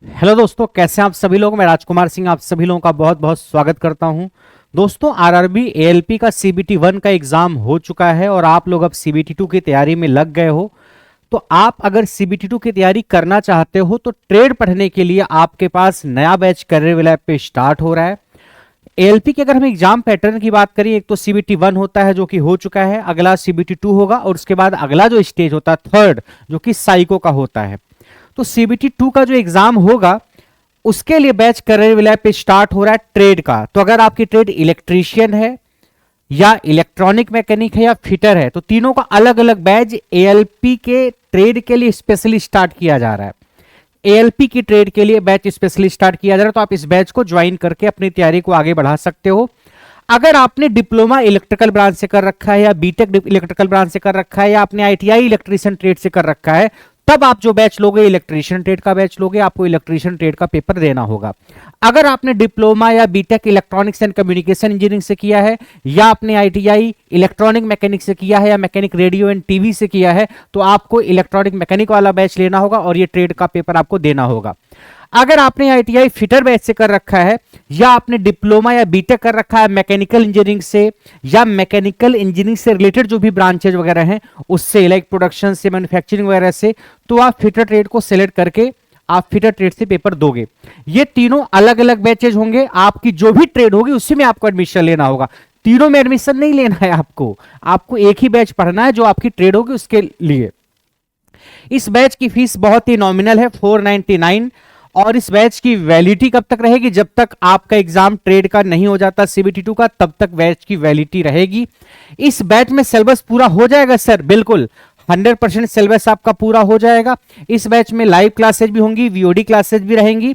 Hello दोस्तों, कैसे हैं आप सभी लोग। मैं राजकुमार सिंह आप सभी लोगों का बहुत बहुत स्वागत करता हूं। दोस्तों, आरआरबी एएलपी का सीबीटी 1 का एग्जाम हो चुका है और आप लोग अब सीबीटी 2 की तैयारी में लग गए हो। तो आप अगर सीबीटी 2 की तैयारी करना चाहते हो तो ट्रेड पढ़ने के लिए आपके पास नया बैच करियर लैब पे स्टार्ट हो रहा है। एएलपी के अगर हम एग्जाम पैटर्न की बात करें, एक तो सीबीटी 1 होता है जो कि हो चुका है, अगला सीबीटी 2 होगा और उसके बाद अगला जो स्टेज होता है थर्ड, जो कि साइको का होता है। तो सीबीटी 2 का जो एग्जाम होगा उसके लिए बैच करियर लैब पे स्टार्ट हो रहा है ट्रेड का। तो अगर आपकी ट्रेड इलेक्ट्रीशियन है या इलेक्ट्रॉनिक मैकेनिक है या फिटर है तो तीनों का अलग अलग बैच एएलपी के ट्रेड के लिए स्पेशली स्टार्ट किया जा रहा है। एएलपी की ट्रेड के लिए बैच स्पेशली स्टार्ट किया जा रहा है, तो आप इस बैच को ज्वाइन करके अपनी तैयारी को आगे बढ़ा सकते हो। अगर आपने डिप्लोमा इलेक्ट्रिकल ब्रांच से कर रखा है या बीटेक इलेक्ट्रिकल ब्रांच से कर रखा है या आपने आईटीआई इलेक्ट्रीशियन ट्रेड से कर रखा है, तब आप जो बैच लोगे इलेक्ट्रीशियन ट्रेड का बैच लोगे, आपको इलेक्ट्रीशियन ट्रेड का पेपर देना होगा। अगर आपने डिप्लोमा या B Tech electronics and communication engineering से किया है या आपने आईटीआई इलेक्ट्रॉनिक मैकेनिक से किया है या मैकेनिक रेडियो एंड टीवी से किया है, तो आपको इलेक्ट्रॉनिक मैकेनिक वाला बैच लेना होगा और ये ट्रेड का पेपर आपको देना होगा। अगर आपने आईटीआई फिटर बैच से कर रखा है या आपने डिप्लोमा या बीटेक कर रखा है मैकेनिकल इंजीनियरिंग से या मैकेनिकल इंजीनियरिंग से रिलेटेड जो भी ब्रांचेज वगैरह हैं उससे, लाइक प्रोडक्शन से, मैन्युफैक्चरिंग वगैरह से, तो आप फिटर ट्रेड को सिलेक्ट करके आप फिटर ट्रेड से पेपर दोगे। ये तीनों अलग अलग बैचेज होंगे, आपकी जो भी ट्रेड होगी उसी में आपको एडमिशन लेना होगा। तीनों में एडमिशन नहीं लेना है आपको एक ही बैच पढ़ना है जो आपकी ट्रेड होगी उसके लिए। इस बैच की फीस बहुत ही नॉमिनल है, 499। और इस बैच की वैलिडिटी कब तक रहेगी? जब तक आपका एग्जाम ट्रेड का नहीं हो जाता सीबीटी 2 का, तब तक बैच की वैलिडिटी रहेगी। इस बैच में सिलेबस पूरा हो जाएगा सर, बिल्कुल 100% सिलेबस आपका पूरा हो जाएगा। इस बैच में लाइव क्लासेज भी होंगी, वीओडी क्लासेज भी रहेंगी।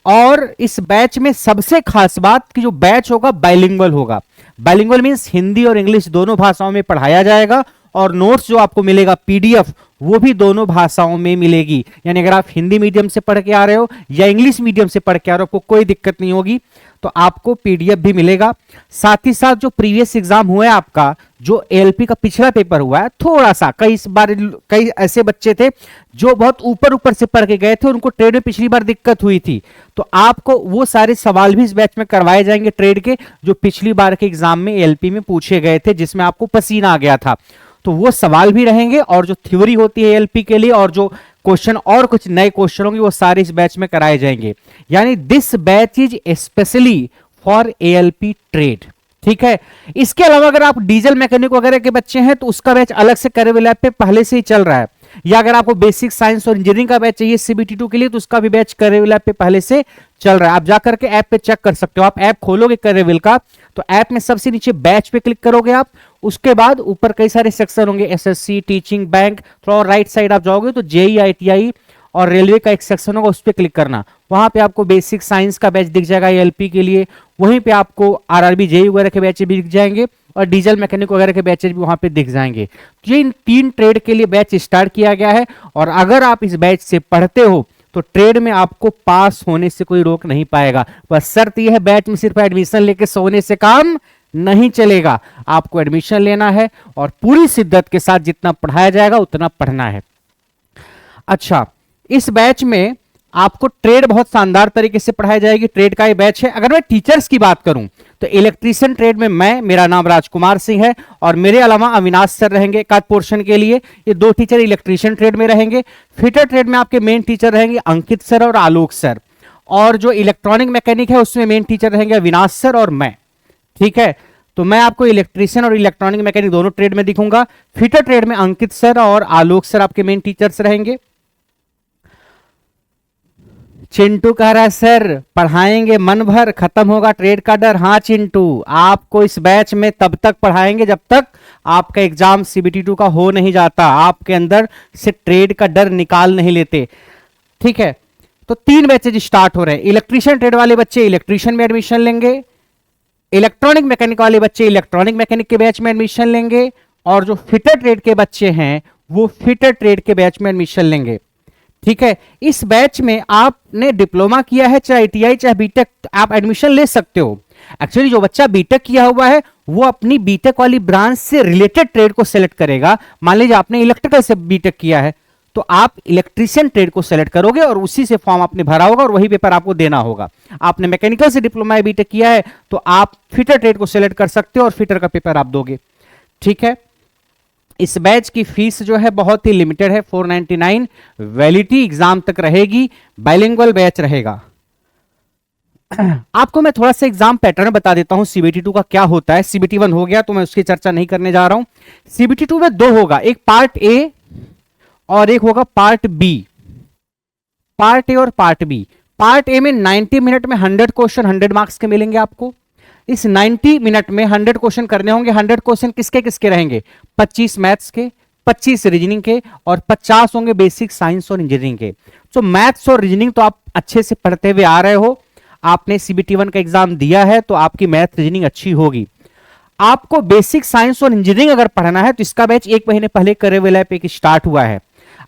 और इस बैच में सबसे खास बात कि जो बैच होगा बाइलिंगुअल होगा। बाइलिंगुअल मींस हिंदी और इंग्लिश दोनों भाषाओं में पढ़ाया जाएगा और नोट्स जो आपको मिलेगा पीडीएफ वो भी दोनों भाषाओं में मिलेगी। यानी अगर आप हिंदी मीडियम से पढ़ के आ रहे हो या इंग्लिश मीडियम से पढ़ के आ रहे हो, आपको कोई दिक्कत नहीं होगी, तो आपको पीडीएफ भी मिलेगा। साथ ही साथ जो प्रीवियस एग्जाम हुआ है आपका, जो एएलपी का पिछला पेपर हुआ है, थोड़ा सा कई ऐसे बच्चे थे जो बहुत ऊपर ऊपर से पढ़ के गए थे, उनको ट्रेड में पिछली बार दिक्कत हुई थी, तो आपको वो सारे सवाल भी इस बैच में करवाए जाएंगे ट्रेड के, जो पिछली बार के एग्जाम में एएलपी में पूछे गए थे जिसमें आपको पसीना आ गया था। तो वो सवाल भी रहेंगे और जो थ्योरी होती है एएलपी के लिए और जो क्वेश्चन और कुछ नए क्वेश्चन होंगे वो सारे इस बैच में कराए जाएंगे। यानी this batch is specially for ALP trade. ठीक है। इसके अलावा अगर आप डीजल मैकेनिक वगैरह के बच्चे हैं तो उसका बैच अलग से करियर लैब पे पहले से ही चल रहा है, या अगर आपको बेसिक साइंस और इंजीनियरिंग का बैच चाहिए सीबीटी 2 के लिए तो उसका भी बैच करियर लैब पे पहले से चल रहा है। आप जाकर के ऐप पे चेक कर सकते हो। आप ऐप खोलोगे करियर का तो ऐप में सबसे नीचे बैच पे क्लिक करोगे आप, उसके बाद ऊपर कई सारे सेक्शन होंगे, एसएससी, टीचिंग, बैंक, थोड़ा राइट साइड आप जाओगे तो जेई, आईटीआई और रेलवे का एक सेक्शन होगा, उस पर क्लिक करना। वहां पे आपको बेसिक साइंस का बैच दिख जाएगा एएलपी के लिए, वहीं पे आपको आरआरबी जेई वगैरह के बैच भी दिख जाएंगे और डीजल मैकेनिक वगैरह के बैचेज भी वहां पे दिख जाएंगे। तो ये इन 3 ट्रेड के लिए बैच स्टार्ट किया गया है और अगर आप इस बैच से पढ़ते हो तो ट्रेड में आपको पास होने से कोई रोक नहीं पाएगा। बस शर्त यह है, बैच में सिर्फ एडमिशन लेके सोने से काम नहीं चलेगा, आपको एडमिशन लेना है और पूरी शिद्दत के साथ जितना पढ़ाया जाएगा उतना पढ़ना है। अच्छा, इस बैच में आपको ट्रेड बहुत शानदार तरीके से पढ़ाई जाएगी, ट्रेड का ये बैच है। अगर मैं टीचर्स की बात करूं तो इलेक्ट्रीशियन ट्रेड में मेरा नाम राजकुमार सिंह है और मेरे अलावा अविनाश सर रहेंगे एक आध पोर्शन के लिए। ये 2 टीचर इलेक्ट्रीशियन ट्रेड में रहेंगे। फिटर ट्रेड में आपके मेन टीचर रहेंगे अंकित सर और आलोक सर, और जो इलेक्ट्रॉनिक मैकेनिक है उसमें मेन टीचर रहेंगे अविनाश सर और मैं। ठीक है, तो मैं आपको इलेक्ट्रीशियन और इलेक्ट्रॉनिक मैकेनिक दोनों ट्रेड में दिखूंगा। फिटर ट्रेड में अंकित सर और आलोक सर आपके मेन टीचर्स रहेंगे। चिंटू कह रहा है सर पढ़ाएंगे मन भर, खत्म होगा ट्रेड का डर। हाँ चिंटू, आपको इस बैच में तब तक पढ़ाएंगे जब तक आपका एग्जाम सीबीटी 2 का हो नहीं जाता, आपके अंदर से ट्रेड का डर निकाल नहीं लेते। ठीक है, तो 3 बैचेज स्टार्ट हो रहे हैं। इलेक्ट्रीशियन ट्रेड वाले बच्चे इलेक्ट्रीशियन में एडमिशन लेंगे, इलेक्ट्रॉनिक मैकेनिक वाले बच्चे इलेक्ट्रॉनिक मैकेनिक के बैच में एडमिशन लेंगे, और जो फिटर ट्रेड के बच्चे हैं वो फिटर ट्रेड के बैच में एडमिशन लेंगे। ठीक है, इस बैच में आपने डिप्लोमा किया है चाहे आईटीआई चाहे बीटेक, आप एडमिशन ले सकते हो। एक्चुअली जो बच्चा बीटेक किया हुआ है वो अपनी बीटेक वाली ब्रांच से रिलेटेड ट्रेड को सिलेक्ट करेगा। मान लीजिए आपने इलेक्ट्रिकल से बीटेक किया है तो आप इलेक्ट्रीशियन ट्रेड को सेलेक्ट करोगे और उसी से फॉर्म आपने भरा होगा और वही पेपर आपको देना होगा। आपने मैकेनिकल से डिप्लोमा या बीटेक किया है तो आप फिटर ट्रेड को सेलेक्ट कर सकते हो और फिटर का पेपर आप दोगे। ठीक है, इस बैच की फीस जो है बहुत ही लिमिटेड है, 499, वैलिडिटी एग्जाम तक रहेगी, बाइलिंगुअल बैच रहेगा। आपको मैं थोड़ा सा एग्जाम पैटर्न बता देता हूं सीबीटी 2 का क्या होता है। सीबीटी 1 हो गया तो मैं उसकी चर्चा नहीं करने जा रहा हूं। सीबीटी 2 में दो होगा, एक पार्ट ए और एक होगा पार्ट बी। पार्ट ए और पार्ट बी। पार्ट ए में 90 मिनट में 100 क्वेश्चन 100 मार्क्स के मिलेंगे आपको। इस 90 मिनट में 100 क्वेश्चन करने होंगे। 100 क्वेश्चन किसके किसके रहेंगे? 25 मैथ्स के, 25 रीजनिंग के और 50 होंगे बेसिक साइंस और इंजीनियरिंग के। तो मैथ्स और रीजनिंग तो आप अच्छे से पढ़ते हुए आ रहे हो, आपने सीबीटी 1 का एग्जाम दिया है तो आपकी मैथ रीजनिंग अच्छी होगी। आपको बेसिक साइंस और इंजीनियरिंग अगर पढ़ना है तो इसका बैच एक महीने पहले करियर लैब पे स्टार्ट हुआ है।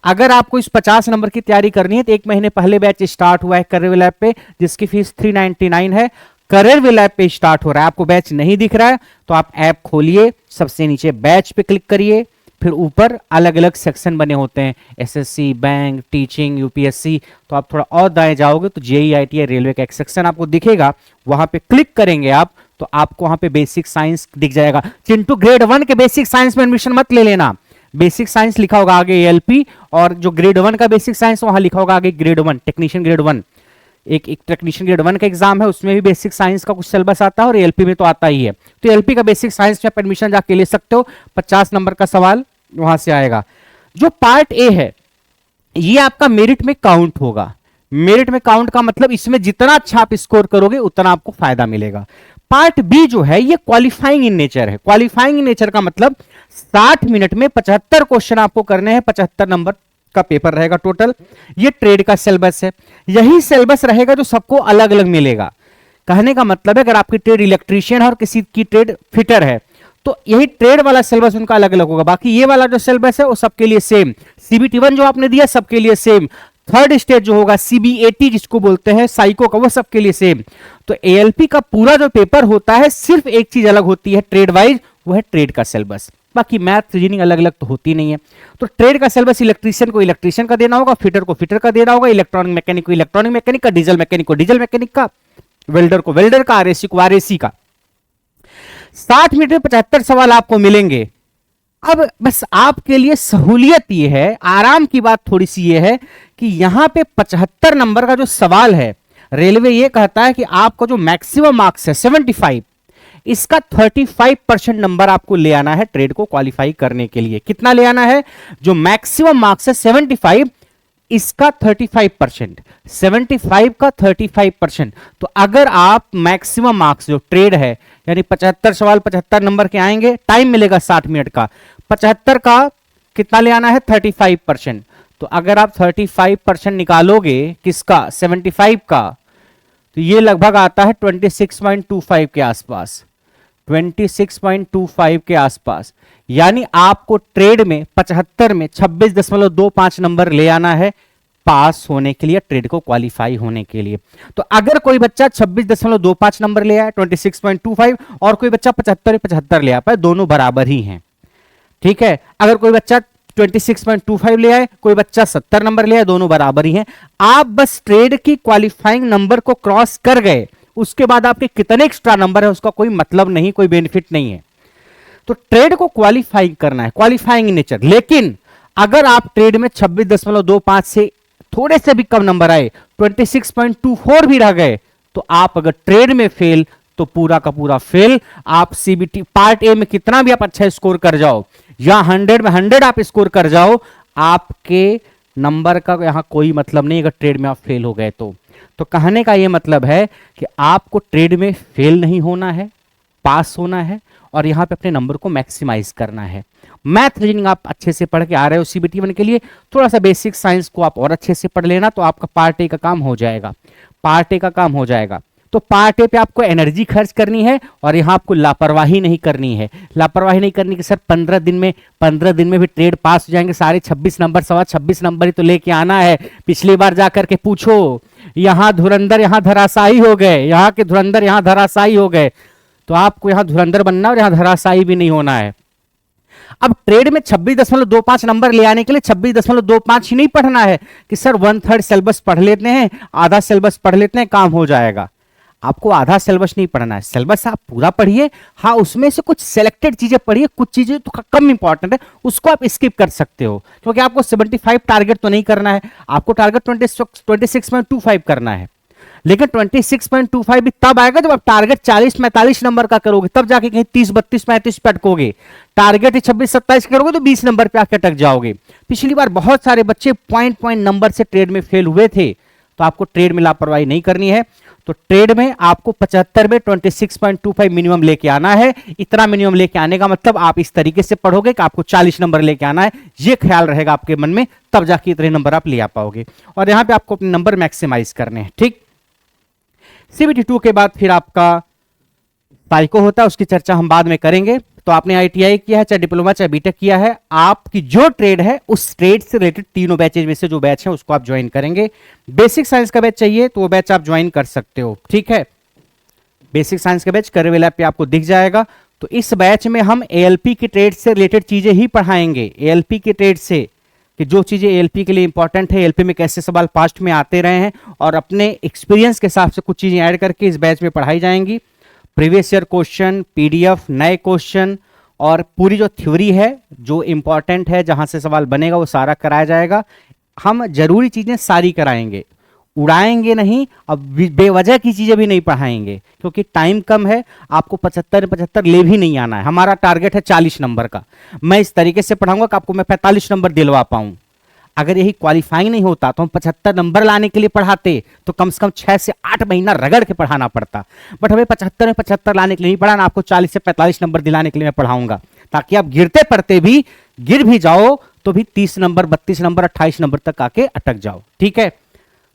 अगर आपको इस 50 नंबर की तैयारी करनी है तो एक महीने पहले बैच स्टार्ट हुआ है करियर लैब पे, जिसकी फीस 399 है। करियर लैब पे स्टार्ट हो रहा है। आपको बैच नहीं दिख रहा है तो आप ऐप खोलिए, सबसे नीचे बैच पे क्लिक करिए, फिर ऊपर अलग अलग सेक्शन बने होते हैं, एसएससी, बैंक, टीचिंग, यूपीएससी। तो आप थोड़ा और दाएं जाओगे तो जेईई, आईटीआई, रेलवे का एक सेक्शन आपको दिखेगा, वहां पे क्लिक करेंगे आप तो आपको वहां पे बेसिक साइंस दिख जाएगा। चिंटू ग्रेड 1 के बेसिक साइंस में एडमिशन मत ले लेना, बेसिक साइंस लिखा होगा आगे एएलपी, और जो ग्रेड 1 का बेसिक साइंस वहां लिखा होगा आगे ग्रेड 1, टेक्नीशियन ग्रेड 1। एक टेक्नीशियन ग्रेड 1 का एग्जाम है, उसमें भी बेसिक साइंस का कुछ सिलेबस आता है और एएलपी में तो आता ही है। तो एएलपी का बेसिक साइंस में आप एडमिशन जाके ले सकते हो, 50 नंबर का सवाल वहां से आएगा। जो पार्ट ए है ये आपका मेरिट में काउंट होगा। मेरिट में काउंट का मतलब इसमें जितना अच्छा आप स्कोर करोगे उतना आपको फायदा मिलेगा। पार्ट बी जो है ये क्वालिफाइंग इन नेचर है। क्वालिफाइंग इन नेचर का मतलब 60 मिनट में 75 क्वेश्चन आपको करने हैं, 75 नंबर का पेपर रहेगा टोटल। ये ट्रेड का सिलेबस है, यही सिलेबस रहेगा जो सबको अलग अलग मिलेगा। कहने का मतलब है अगर आपकी ट्रेड इलेक्ट्रीशियन है और किसी की ट्रेड फिटर है तो यही ट्रेड वाला सिलेबस उनका अलग अलग होगा। बाकी ये वाला जो सिलेबस है वो सबके लिए सेम। सीबीटी 1 जो आपने दिया सबके लिए सेम। थर्ड स्टेज जो होगा सीबीएटी जिसको बोलते हैं साइको का, वो सबके लिए सेम। तो एएलपी का पूरा जो पेपर होता है सिर्फ एक चीज अलग होती है ट्रेड वाइज, वो है ट्रेड का सिलेबस। बाकी मैथ रीजनिंग अलग अलग तो होती नहीं है। तो ट्रेड का सिलेबस इलेक्ट्रीशियन को इलेक्ट्रीशियन का देना होगा, फिटर को फिटर का देना होगा, इलेक्ट्रॉनिक मैकेनिक को इलेक्ट्रॉनिक मैकेनिक का, डीजल मैकेनिक को डीजल मैकेनिक का, वेल्डर को वेल्डर का, आरएसी को आरएसी का। 60 मिनट में 75 सवाल आपको मिलेंगे। अब बस आपके लिए सहूलियत ये है, आराम की बात थोड़ी सी ये है कि यहां पे 75 नंबर का जो सवाल है, रेलवे ये कहता है कि आपका जो मैक्सिमम मार्क्स है 75, इसका 35% नंबर आपको ले आना है ट्रेड को क्वालिफाई करने के लिए। कितना ले आना है? जो मैक्सिमम मार्क्स है 75, इसका 35%, 75 का 35%। तो अगर आप मैक्सिमम मार्क्स जो ट्रेड है यानी 75 सवाल 75 नंबर के आएंगे, टाइम मिलेगा 60 मिनट का, 75 का कितना ले आना है? 35%। तो अगर आप 35% निकालोगे किसका? 75 का, तो ये लगभग आता है 26.25 के आसपास, 26.25 के आसपास। यानी आपको ट्रेड में 75 में 26.25 नंबर ले आना है पास होने के लिए, ट्रेड को क्वालिफाई होने के लिए। तो अगर कोई बच्चा 26.25 नंबर ले आए 26.25 और कोई बच्चा 75 ले आ पाए, दोनों बराबर ही हैं। ठीक है, अगर कोई बच्चा 26.25 ले आए, कोई बच्चा 70 नंबर ले आए, दोनों बराबर ही हैं। आप बस ट्रेड की क्वालिफाइंग नंबर को क्रॉस कर गए, उसके बाद आपके कितने एक्स्ट्रा नंबर है उसका कोई मतलब नहीं, कोई बेनिफिट नहीं है। तो ट्रेड को क्वालिफाई करना है, क्वालिफाइंग नेचर। लेकिन अगर आप ट्रेड में 26.25 से थोड़े से भी कम नंबर आए, 26.24 भी रह गए, तो आप अगर ट्रेड में फेल तो पूरा का पूरा फेल। आप सीबीटी पार्ट ए में कितना भी आप अच्छा स्कोर कर जाओ या 100 में 100 आप स्कोर कर जाओ, आपके नंबर का यहां कोई मतलब नहीं अगर ट्रेड में आप फेल हो गए तो कहने का यह मतलब है कि आपको ट्रेड में फेल नहीं होना है, पास होना है और यहां पे अपने नंबर को मैक्सिमाइज करना है। मैथ रीजनिंग आप अच्छे से पढ़ के आ रहे हो सीबीटी 1 के लिए, थोड़ा सा बेसिक साइंस को आप और अच्छे से पढ़ लेना तो आपका पार्ट ए का काम हो जाएगा। पार्ट ए का काम हो जाएगा। तो पार्ट ए पे आपको एनर्जी खर्च करनी है और यहां आपको लापरवाही नहीं करनी है। लापरवाही नहीं करनी कि सर 15 दिन में भी ट्रेड पास हो जाएंगे, सारे 26 नंबर, सवा 26 नंबर ही तो लेके आना है। पिछली बार जाकर के पूछो, यहां धुरंधर यहां धराशायी हो गए, यहां के धुरंधर यहां धराशायी हो गए। तो आपको यहां धुरंधर बनना और यहां धराशायी भी नहीं होना है। अब ट्रेड में 26.25 नंबर ले आने के लिए 26.25 ही नहीं पढ़ना है कि सर 1/3 सिलेबस पढ़ लेते हैं, आधा सिलेबस पढ़ लेते हैं, काम हो जाएगा। आपको आधा सिलेबस नहीं पढ़ना है, सिलेबस आप पूरा पढ़िए। हाँ, उसमें से कुछ सिलेक्टेड चीजें पढ़िए, कुछ चीजें तो कम इंपॉर्टेंट है, उसको आप स्किप कर सकते हो, क्योंकि आपको 75 टारगेट तो नहीं करना है, आपको टारगेट 26.25 करना है। लेकिन 26.25 भी तब आएगा जब आप टारगेट 40-45 नंबर का करोगे, तब जाके कहीं 30-32-35 पे अटकोगे। टारगेट 26-27 करोगे तो 20 नंबर पे आके अटक जाओगे। पिछली बार बहुत सारे बच्चे पॉइंट नंबर से ट्रेड में फेल हुए थे, तो आपको ट्रेड में लापरवाही नहीं करनी है। तो ट्रेड में आपको 75 में 26.25 मिनिमम लेके आना है। इतना मिनिमम लेके आने का मतलब आप इस तरीके से पढ़ोगे कि आपको 40 नंबर लेके आना है, ये ख्याल रहेगा आपके मन में, तब जाके इतने नंबर आप ले आ पाओगे। और यहां पे आपको अपने नंबर मैक्सिमाइज करने हैं। ठीक, सीबीटी 2 के बाद फिर आपका साइको होता है, उसकी चर्चा हम बाद में करेंगे। तो आपने आईटीआई किया है, चाहे डिप्लोमा चाहे बीटेक किया है, आपकी जो ट्रेड है उस ट्रेड से रिलेटेड तीनों बैचेज में से जो बैच है उसको आप ज्वाइन करेंगे। बेसिक साइंस का बैच चाहिए तो वो बैच आप ज्वाइन कर सकते हो। ठीक है, बेसिक साइंस का बैच करियर लैब पे आपको दिख जाएगा। तो इस बैच में हम एएलपी की ट्रेड से रिलेटेड चीजें ही पढ़ाएंगे। एएलपी की ट्रेड से कि जो चीजें एएलपी के लिए इंपॉर्टेंट है, एएलपी में कैसे सवाल पास्ट में आते रहे हैं, और अपने एक्सपीरियंस के हिसाब से कुछ चीजें ऐड करके इस बैच में पढ़ाई जाएंगी। प्रीवियस ईयर क्वेश्चन, पीडीएफ, नए क्वेश्चन और पूरी जो थ्योरी है, जो इंपॉर्टेंट है, जहां से सवाल बनेगा, वो सारा कराया जाएगा। हम जरूरी चीजें सारी कराएंगे, उड़ाएंगे नहीं। अब बेवजह की चीजें भी नहीं पढ़ाएंगे, क्योंकि टाइम कम है। आपको 75 ले भी नहीं आना है। हमारा टारगेट है 40 नंबर का। मैं इस तरीके से पढ़ाऊंगा कि आपको मैं 45 नंबर दिलवा पाऊं। अगर यही क्वालिफाइंग नहीं होता तो हम 75 नंबर लाने के लिए पढ़ाते तो कम से कम 6 से 8 महीना रगड़ के पढ़ाना पड़ता। बट हमें 75 लाने के लिए नहीं पढ़ाना, आपको 40 से 45 नंबर दिलाने के लिए मैं पढ़ाऊंगा, ताकि आप गिरते पढ़ते भी, गिर भी जाओ तो भी 30 नंबर, 32 नंबर, 28 नंबर तक आके अटक जाओ। ठीक है,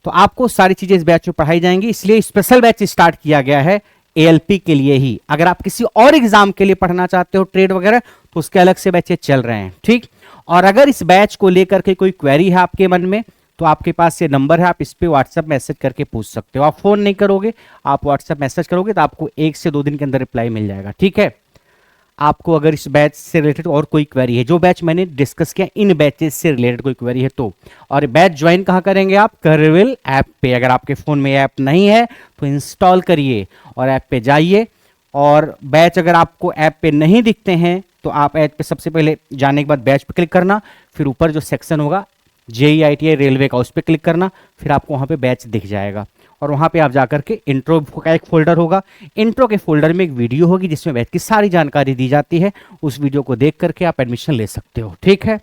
तो आपको सारी चीजें इस बैच में पढ़ाई जाएंगी। इसलिए स्पेशल बैच स्टार्ट किया गया है एएलपी के लिए ही। अगर आप किसी और एग्जाम के लिए पढ़ना चाहते हो, ट्रेड वगैरह, तो उसके अलग से बैचेस चल रहे हैं। ठीक, और अगर इस बैच को लेकर के कोई क्वेरी है आपके मन में, तो आपके पास ये नंबर है, आप इस पे व्हाट्सएप मैसेज करके पूछ सकते हो। आप फोन नहीं करोगे, आप व्हाट्सएप मैसेज करोगे तो आपको 1 से 2 दिन के अंदर रिप्लाई मिल जाएगा। ठीक है, आपको अगर इस बैच से रिलेटेड और कोई क्वेरी है, जो बैच मैंने डिस्कस किया इन बैचेस से रिलेटेड कोई क्वेरी है तो, और बैच ज्वाइन कहाँ करेंगे आप? करियर ऐप पे। अगर आपके फ़ोन में ऐप नहीं है तो इंस्टॉल करिए और ऐप पे जाइए। और बैच अगर आपको ऐप पे नहीं दिखते हैं तो आप ऐप पे सबसे पहले जाने के बाद बैच पे क्लिक करना, फिर ऊपर जो सेक्शन होगा जेईई आईटीआई रेलवे का, उस पर क्लिक करना, फिर आपको वहाँ पे बैच दिख जाएगा। और वहाँ पे आप जाकर के इंट्रो का एक फोल्डर होगा, इंट्रो के फोल्डर में एक वीडियो होगी जिसमें बैच की सारी जानकारी दी जाती है। उस वीडियो को देख करके आप एडमिशन ले सकते हो। ठीक है,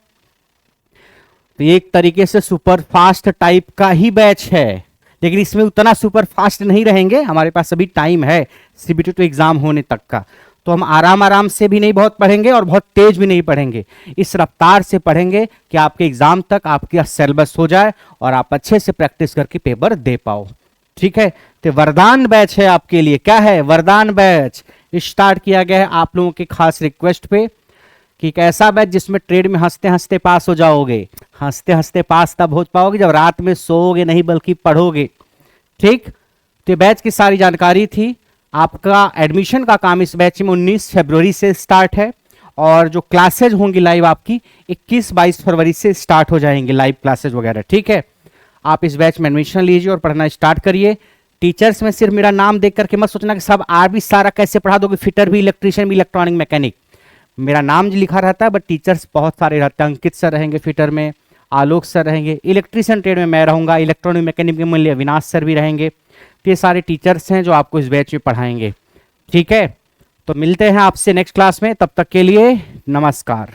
तो एक तरीके से सुपर फास्ट टाइप का ही बैच है, लेकिन इसमें उतना सुपर फास्ट नहीं रहेंगे। हमारे पास अभी टाइम है सीबीटी 2 एग्जाम होने तक का, तो हम आराम आराम से भी नहीं बहुत पढ़ेंगे और बहुत तेज भी नहीं पढ़ेंगे। इस रफ्तार से पढ़ेंगे कि आपके एग्जाम तक आपका सिलेबस हो जाए और आप अच्छे से प्रैक्टिस करके पेपर दे पाओ। ठीक है, तो वरदान बैच है आपके लिए। क्या है? वरदान बैच स्टार्ट किया गया है आप लोगों की खास रिक्वेस्ट पे, कि एक ऐसा बैच जिसमें ट्रेड में हंसते हंसते पास हो जाओगे। हंसते हंसते पास तब हो पाओगे जब रात में सोओगे नहीं बल्कि पढ़ोगे। ठीक, तो बैच की सारी जानकारी थी। आपका एडमिशन का काम इस बैच में 19 फरवरी से स्टार्ट है, और जो क्लासेज होंगी लाइव आपकी 21-22 फरवरी से स्टार्ट हो जाएंगे लाइव क्लासेज वगैरह। ठीक है, आप इस बैच में एडमिशन लीजिए और पढ़ना स्टार्ट करिए। टीचर्स में सिर्फ मेरा नाम देख करके मत सोचना कि सब भी सारा कैसे पढ़ा दोगे, फिटर भी, इलेक्ट्रीशियन भी, इलेक्ट्रॉनिक मैकेनिक। मेरा नाम लिखा रहता है, बट टीचर्स बहुत सारे रहते हैं। अंकित सर रहेंगे फिटर में, आलोक सर रहेंगे, इलेक्ट्रीशियन ट्रेड में मैं रहूंगा, इलेक्ट्रॉनिक मैकेनिक में मूल्य अविनाश सर भी रहेंगे। तो ये सारे टीचर्स हैं जो आपको इस बैच में पढ़ाएंगे। ठीक है, तो मिलते हैं आपसे नेक्स्ट क्लास में, तब तक के लिए नमस्कार।